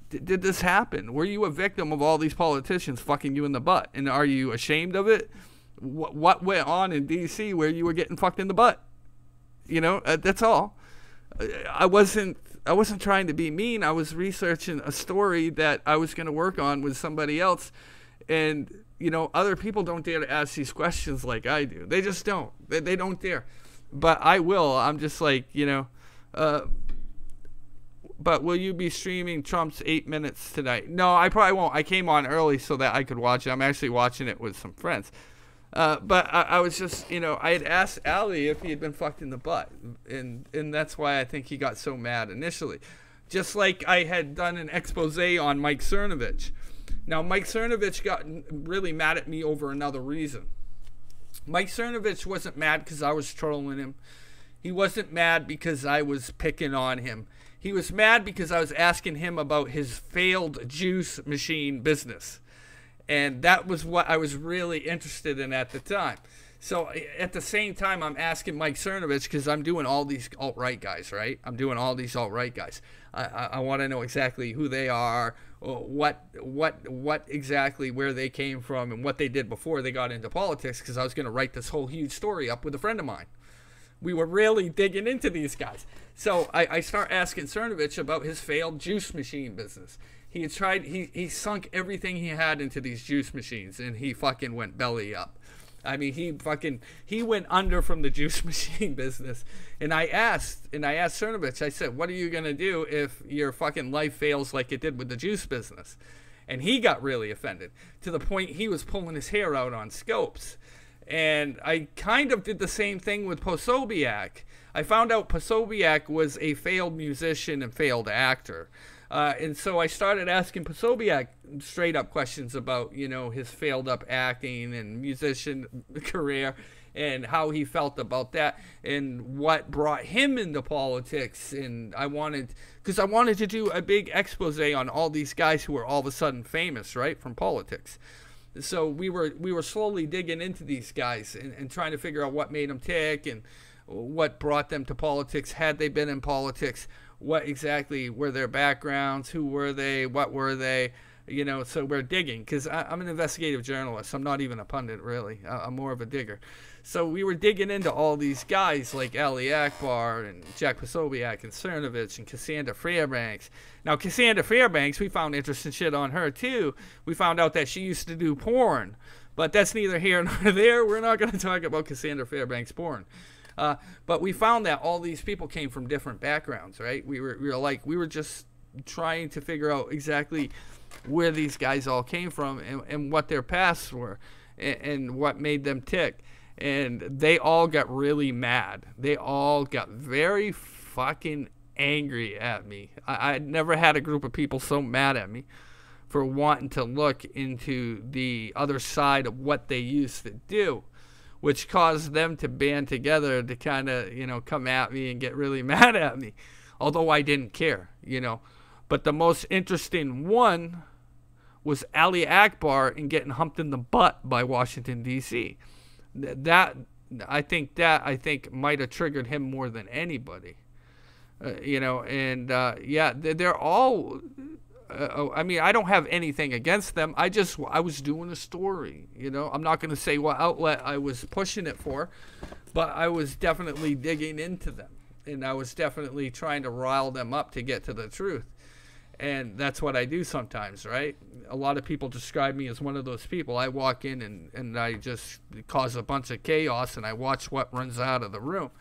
Speaker 1: Did this happen? Were you a victim of all these politicians fucking you in the butt? And are you ashamed of it? What went on in D.C. where you were getting fucked in the butt? You know, that's all. I wasn't trying to be mean. I was researching a story that I was going to work on with somebody else. And, you know, other people don't dare to ask these questions like I do. They just don't. They don't dare. But I will. I'm just like, you know, but will you be streaming Trump's 8 minutes tonight? No, I probably won't. I came on early so that I could watch it. I'm actually watching it with some friends. But I was just, you know, I had asked Ali if he had been fucked in the butt. And that's why I think he got so mad initially. Just like I had done an expose on Mike Cernovich. Now, Mike Cernovich got really mad at me over another reason. Mike Cernovich wasn't mad because I was trolling him. He wasn't mad because I was picking on him. He was mad because I was asking him about his failed juice machine business. And that was what I was really interested in at the time. So at the same time, I'm asking Mike Cernovich because I'm doing all these alt-right guys, right? I'm doing all these alt-right guys. I want to know exactly who they are, what exactly where they came from, and what they did before they got into politics, because I was going to write this whole huge story up with a friend of mine. We were really digging into these guys. So I start asking Cernovich about his failed juice machine business. He had tried, he sunk everything he had into these juice machines, and he fucking went belly up. I mean, he went under from the juice machine business. And I asked Cernovich, I said, what are you going to do if your fucking life fails like it did with the juice business? And he got really offended to the point he was pulling his hair out on Scopes. And I kind of did the same thing with Posobiec. I found out Posobiec was a failed musician and failed actor. And so I started asking Posobiec straight up questions about, you know, his failed up acting and musician career and how he felt about that and what brought him into politics. And because I wanted to do a big expose on all these guys who were all of a sudden famous, right, from politics. So we were slowly digging into these guys and trying to figure out what made them tick and what brought them to politics, had they been in politics, what exactly were their backgrounds, who were they, what were they, you know. So we're digging because I'm an investigative journalist. I'm not even a pundit, really. I'm more of a digger. So we were digging into all these guys like Ali Akbar and Jack Posobiec and Cernovich and Cassandra Fairbanks. Now, Cassandra Fairbanks, we found interesting shit on her, too. We found out that she used to do porn. But that's neither here nor there. We're not going to talk about Cassandra Fairbanks' porn. But we found that all these people came from different backgrounds, right? We were just trying to figure out exactly where these guys all came from and what their pasts were and what made them tick. And they all got really mad. They all got very fucking angry at me. I'd never had a group of people so mad at me for wanting to look into the other side of what they used to do, which caused them to band together to kind of, come at me and get really mad at me, although I didn't care, But the most interesting one was Ali Akbar and getting humped in the butt by Washington, D.C. That I think might have triggered him more than anybody, yeah, they're all. I mean, I don't have anything against them. I was doing a story, I'm not going to say what outlet I was pushing it for, but I was definitely digging into them, and I was definitely trying to rile them up to get to the truth. And that's what I do sometimes, right? A lot of people describe me as one of those people. I walk in and I just cause a bunch of chaos and I watch what runs out of the room.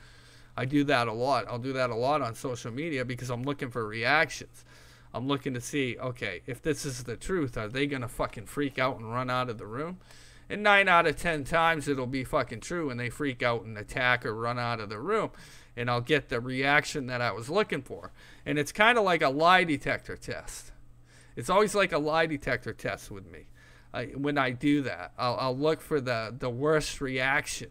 Speaker 1: I do that a lot. I'll do that a lot on social media because I'm looking for reactions. I'm looking to see, okay, if this is the truth, are they going to fucking freak out and run out of the room? And 9 out of 10 times it'll be fucking true and they freak out and attack or run out of the room. And I'll get the reaction that I was looking for. And it's kind of like a lie detector test. It's always like a lie detector test with me. When I do that, I'll look for the worst reaction.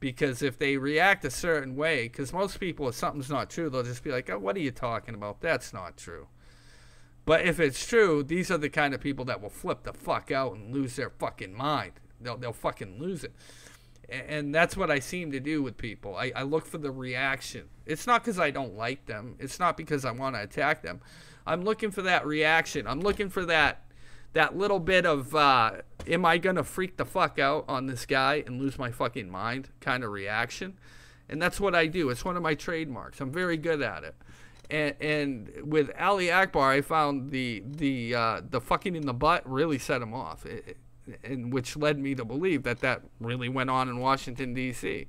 Speaker 1: Because if they react a certain way, because most people, if something's not true, they'll just be like, oh, what are you talking about? That's not true. But if it's true, these are the kind of people that will flip the fuck out and lose their fucking mind. They'll fucking lose it. And that's what I seem to do with people. I look for the reaction. It's not because I don't like them. It's not because I want to attack them. I'm looking for that reaction. I'm looking for that little bit of, am I going to freak the fuck out on this guy and lose my fucking mind kind of reaction? And that's what I do. It's one of my trademarks. I'm very good at it. And with Ali Akbar, I found the fucking in the butt really set him off. And which led me to believe that really went on in Washington, D.C.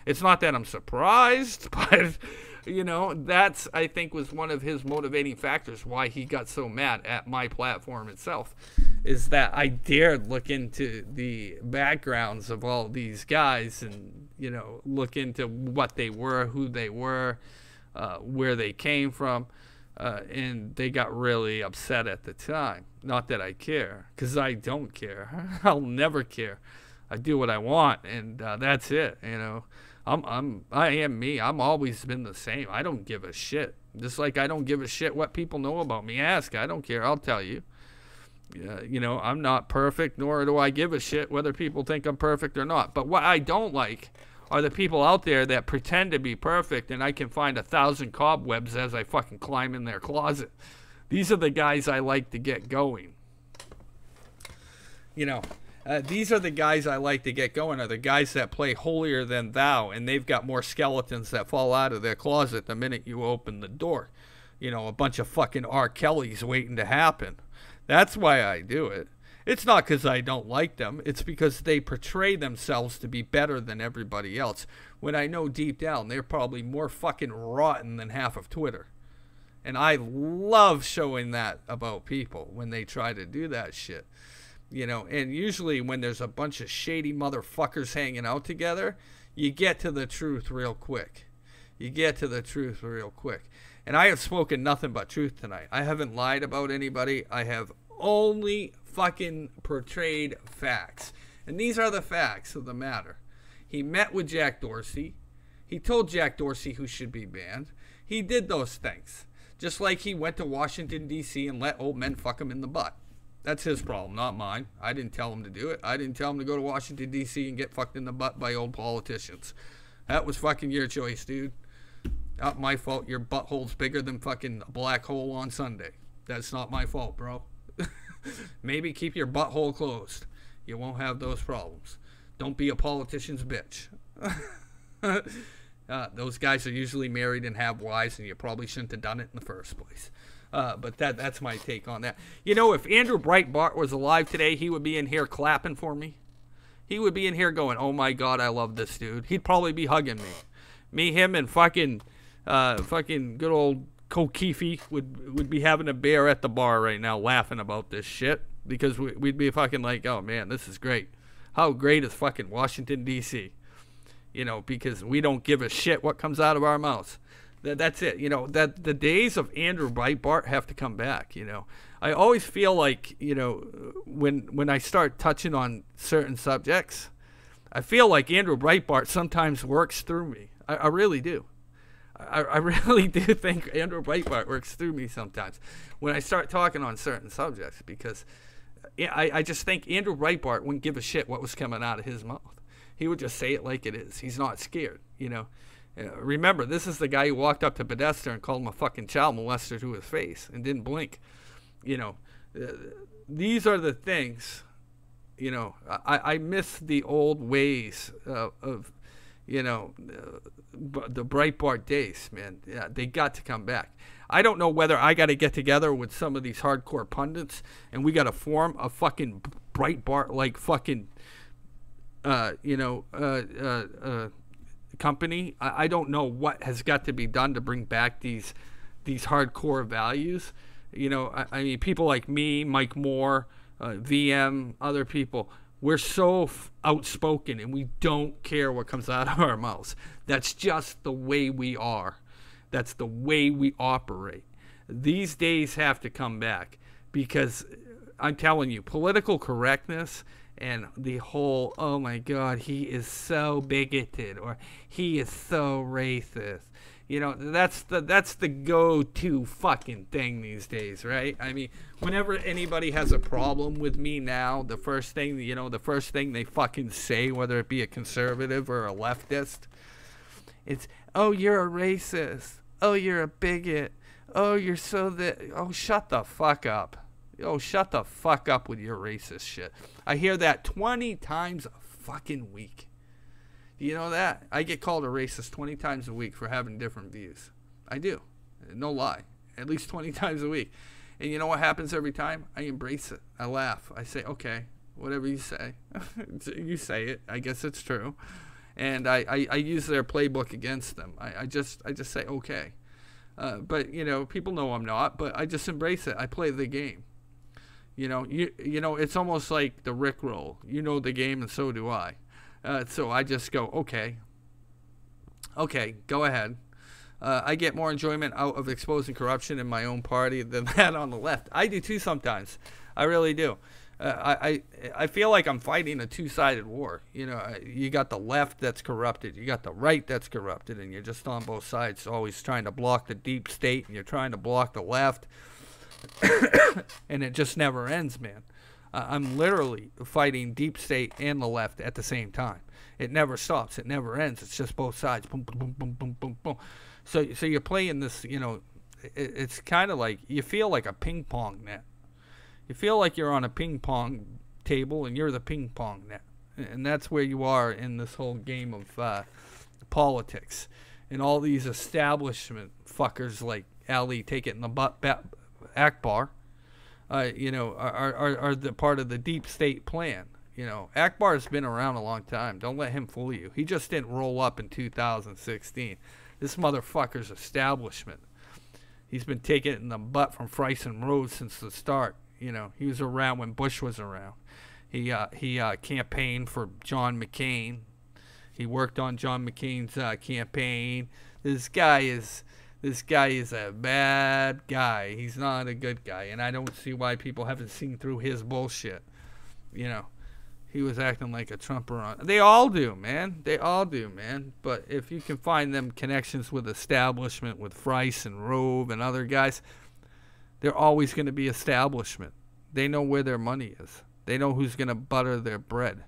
Speaker 1: It's not that I'm surprised, but, that's, I think, was one of his motivating factors why he got so mad at my platform itself, is that I dared look into the backgrounds of all these guys and, look into what they were, who they were, where they came from. And they got really upset at the time. Not that I care, because I don't care. I'll never care. I do what I want, and that's it. I am me. I'm always been the same. I don't give a shit. Just like I don't give a shit what people know about me. Ask. I don't care. I'll tell you. I'm not perfect, nor do I give a shit whether people think I'm perfect or not. But what I don't like are the people out there that pretend to be perfect and I can find 1,000 cobwebs as I fucking climb in their closet. These are the guys I like to get going. These are the guys I like to get going, are the guys that play holier than thou, and they've got more skeletons that fall out of their closet the minute you open the door. A bunch of fucking R. Kellys waiting to happen. That's why I do it. It's not because I don't like them. It's because they portray themselves to be better than everybody else, when I know deep down they're probably more fucking rotten than half of Twitter. And I love showing that about people when they try to do that shit. And usually when there's a bunch of shady motherfuckers hanging out together, you get to the truth real quick. And I have spoken nothing but truth tonight. I haven't lied about anybody. I have only fucking portrayed facts. And these are the facts of the matter. He met with Jack Dorsey. He told Jack Dorsey who should be banned. He did those things. Just like he went to Washington, D.C. and let old men fuck him in the butt. That's his problem, not mine. I didn't tell him to do it. I didn't tell him to go to Washington, D.C. and get fucked in the butt by old politicians. That was fucking your choice, dude. Not my fault. Your butthole's bigger than fucking a black hole on Sunday. That's not my fault, bro. Maybe keep your butthole closed. You won't have those problems. Don't be a politician's bitch. Those guys are usually married and have wives, and you probably shouldn't have done it in the first place. But that's my take on that. You know, if Andrew Breitbart was alive today, he would be in here clapping for me. He would be in here going, oh my God, I love this dude. He'd probably be hugging me. Me, him, and fucking good old Kokifi would be having a beer at the bar right now laughing about this shit. Because we'd be fucking like, oh man, this is great. How great is fucking Washington, D.C.? You know, because we don't give a shit what comes out of our mouths. That's it. You know, that the days of Andrew Breitbart have to come back, you know. I always feel like, you know, when I start touching on certain subjects, I feel like Andrew Breitbart sometimes works through me. I really do. I really do think Andrew Breitbart works through me sometimes when I start talking on certain subjects, because I just think Andrew Breitbart wouldn't give a shit what was coming out of his mouth. He would just say it like it is. He's not scared, you know. Remember, this is the guy who walked up to Podesta and called him a fucking child molester to his face and didn't blink. You know, these are the things, you know, I miss the old ways of, you know, the Breitbart days, man. Yeah, they got to come back. I don't know whether I got to get together with some of these hardcore pundits and we got to form a fucking Breitbart-like fucking, company. I don't know what has got to be done to bring back these hardcore values. You know, I mean, people like me, Mike Moore, VM, other people, we're so outspoken and we don't care what comes out of our mouths. That's just the way we are. That's the way we operate. These days have to come back, because I'm telling you, political correctness and the whole, oh my God, he is so bigoted or he is so racist. You know, that's the go-to fucking thing these days, right? I mean, whenever anybody has a problem with me now, the first thing they fucking say, whether it be a conservative or a leftist, it's, oh, you're a racist. Oh, you're a bigot. Oh, you're so that. Oh, shut the fuck up. Oh, shut the fuck up with your racist shit. I hear that 20 times a fucking week. Do you know that? I get called a racist 20 times a week for having different views. I do. No lie. At least 20 times a week. And you know what happens every time? I embrace it. I laugh. I say, okay, whatever you say. You say it. I guess it's true. And I use their playbook against them. I just say, okay. But, you know, people know I'm not, but I just embrace it. I play the game. You know, you know, it's almost like the Rickroll. You know the game, and so do I. So I just go, okay, go ahead. I get more enjoyment out of exposing corruption in my own party than that on the left. I do too sometimes. I really do. I feel like I'm fighting a two-sided war. You know, you got the left that's corrupted, you got the right that's corrupted, and you're just on both sides, always trying to block the deep state, and you're trying to block the left, and it just never ends, man. I'm literally fighting deep state and the left at the same time. It never stops. It never ends. It's just both sides. Boom, boom, boom, boom, boom, boom. So you're playing this, you know, it's kind of like, you feel like a ping pong net. You feel like you're on a ping pong table and you're the ping pong net. And that's where you are in this whole game of politics. And all these establishment fuckers like Ali, take it in the butt, Akbar, you know, are the part of the deep state plan. You know, Akbar's been around a long time. Don't let him fool you. He just didn't roll up in 2016. This motherfucker's establishment. He's been taking it in the butt from Friesen Road since the start. You know, he was around when Bush was around. He campaigned for John McCain. He worked on John McCain's campaign. This guy is a bad guy. He's not a good guy, and I don't see why people haven't seen through his bullshit. You know, he was acting like a Trumper on. They all do, man. They all do, man. But if you can find them connections with establishment, with Friesen and Rove and other guys, they're always going to be establishment. They know where their money is. They know who's going to butter their bread.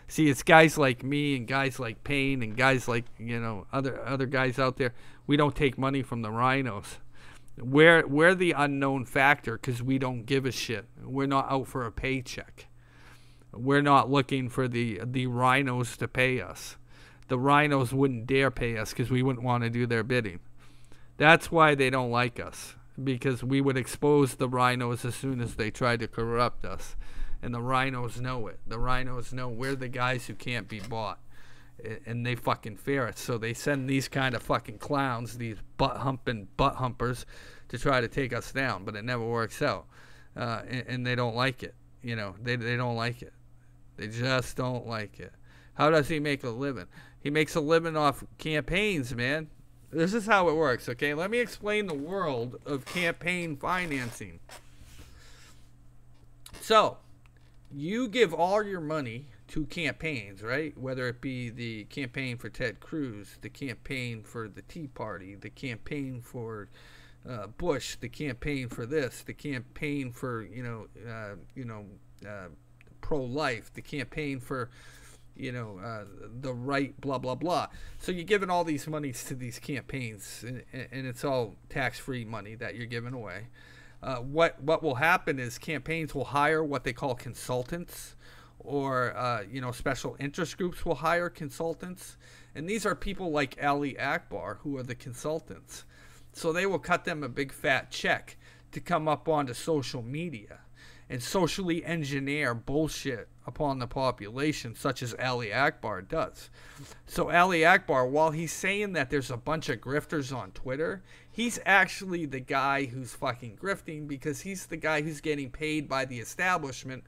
Speaker 1: See, it's guys like me and guys like Payne and guys like, you know, other guys out there. We don't take money from the rhinos. We're the unknown factor because we don't give a shit. We're not out for a paycheck. We're not looking for the rhinos to pay us. The rhinos wouldn't dare pay us because we wouldn't want to do their bidding. That's why they don't like us, because we would expose the rhinos as soon as they try to corrupt us. And the rhinos know it. The rhinos know we're the guys who can't be bought. And they fucking fear it. So they send these kind of fucking clowns, these butt humpers, to try to take us down. But it never works out. And they don't like it. You know, they don't like it. They just don't like it. How does he make a living? He makes a living off campaigns, man. This is how it works, okay? Let me explain the world of campaign financing. So, you give all your money to campaigns, right? Whether it be the campaign for Ted Cruz, the campaign for the Tea Party, the campaign for Bush, the campaign for this, the campaign for, pro-life, the campaign for, the right, blah, blah, blah. So you're giving all these monies to these campaigns, and it's all tax-free money that you're giving away. What will happen is campaigns will hire what they call consultants, or special interest groups will hire consultants, and these are people like Ali Akbar who are the consultants. So they will cut them a big fat check to come up onto social media and socially engineer bullshit upon the population, such as Ali Akbar does. So Ali Akbar, while he's saying that there's a bunch of grifters on Twitter, he's actually the guy who's fucking grifting, because he's the guy who's getting paid by the establishment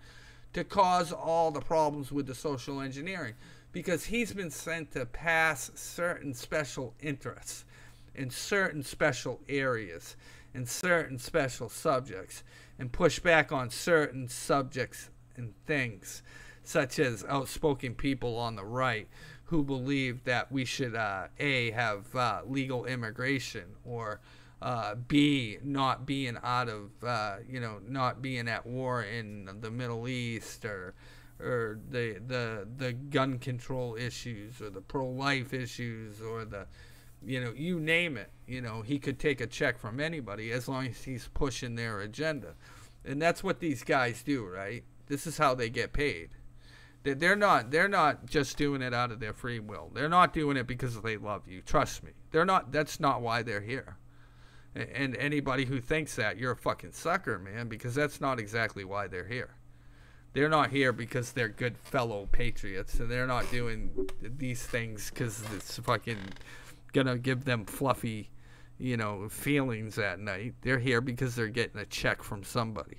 Speaker 1: to cause all the problems with the social engineering, because he's been sent to pass certain special interests in certain special areas, in certain special subjects, and push back on certain subjects and things, such as outspoken people on the right who believe that we should A, have legal immigration, or B, not being out of not being at war in the Middle East, or the gun control issues, or the pro-life issues, or the you name it. He could take a check from anybody as long as he's pushing their agenda. And that's what these guys do, right? This is how they get paid. They're not just doing it out of their free will. They're not doing it because they love you. Trust me. They're not. That's not why they're here. And anybody who thinks that, you're a fucking sucker, man, because that's not exactly why they're here. They're not here because they're good fellow patriots, and they're not doing these things because it's fucking gonna give them fluffy, feelings at night. They're here because they're getting a check from somebody.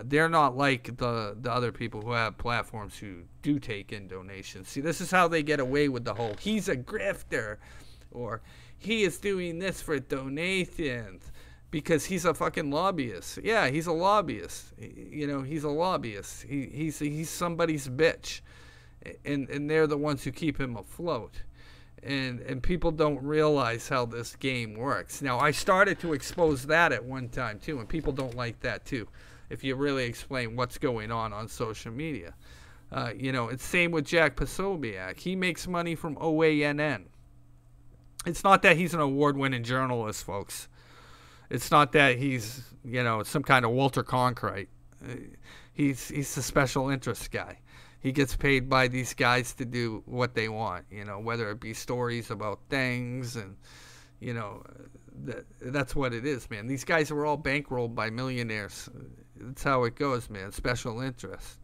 Speaker 1: They're not like the other people who have platforms who do take in donations. See, this is how they get away with the whole, he's a grifter, or he is doing this for donations, because he's a fucking lobbyist. Yeah, he's a lobbyist. He's a lobbyist. He's somebody's bitch, and they're the ones who keep him afloat. And people don't realize how this game works. Now, I started to expose that at one time too, and people don't like that too, if you really explain what's going on social media. It's same with Jack Posobiec. He makes money from OANN. It's not that he's an award-winning journalist, folks. It's not that he's, some kind of Walter Cronkite. He's a special interest guy. He gets paid by these guys to do what they want, whether it be stories about things, and, that's what it is, man. These guys are all bankrolled by millionaires. That's how it goes, man. Special interest.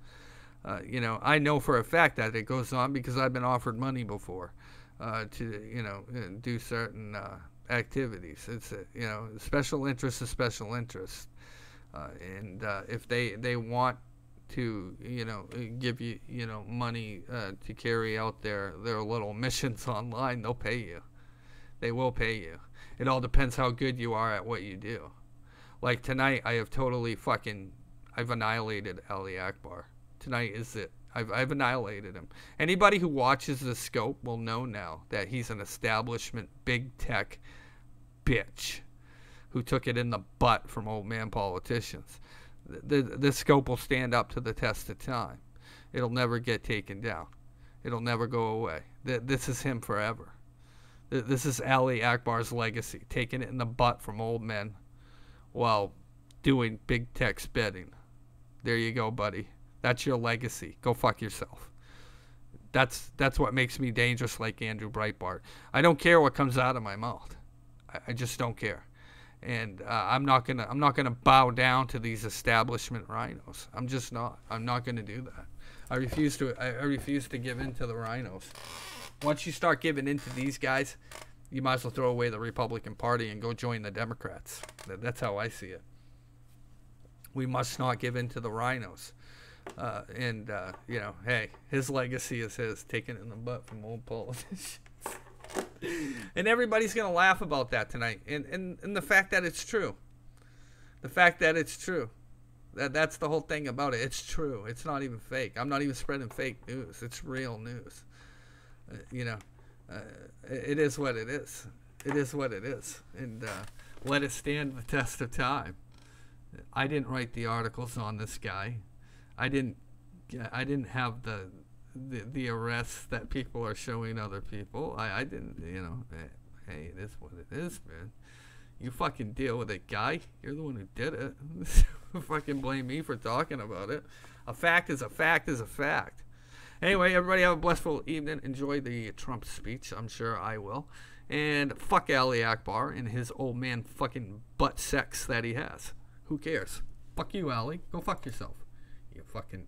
Speaker 1: I know for a fact that it goes on because I've been offered money before to, do certain activities. It's, special interest is special interest. And if they want to give you money to carry out their little missions online, they'll pay you. They will pay you. It all depends how good you are at what you do. Like tonight, I've annihilated Ali Akbar. Tonight is it. I've annihilated him. Anybody who watches the scope will know now that he's an establishment big tech bitch who took it in the butt from old man politicians. The scope will stand up to the test of time. It'll never get taken down. It'll never go away. This is him forever. This is Ali Akbar's legacy, taking it in the butt from old men while doing big tech betting. There you go, buddy. That's your legacy. Go fuck yourself. That's what makes me dangerous, like Andrew Breitbart. I don't care what comes out of my mouth. I just don't care. And I'm not gonna bow down to these establishment rhinos. I'm just not. I'm not gonna do that. I refuse to give in to the rhinos. Once you start giving in to these guys, you might as well throw away the Republican Party and go join the Democrats. That's how I see it. We must not give in to the rhinos. You know, hey, his legacy is his, taken in the butt from old politicians. And everybody's going to laugh about that tonight. And the fact that it's true. The fact that it's true. That's the whole thing about it. It's true. It's not even fake. I'm not even spreading fake news. It's real news. You know, it is what it is. It is what it is. And let it stand the test of time. I didn't write the articles on this guy. I didn't have the arrests that people are showing other people. I didn't, you know. Hey, it is what it is, man. You fucking deal with it, guy. You're the one who did it. Fucking blame me for talking about it. A fact is a fact is a fact. Anyway, everybody have a blissful evening. Enjoy the Trump speech. I'm sure I will. And fuck Ali Akbar and his old man fucking butt sex that he has. Who cares? Fuck you, Ali. Go fuck yourself. You fucking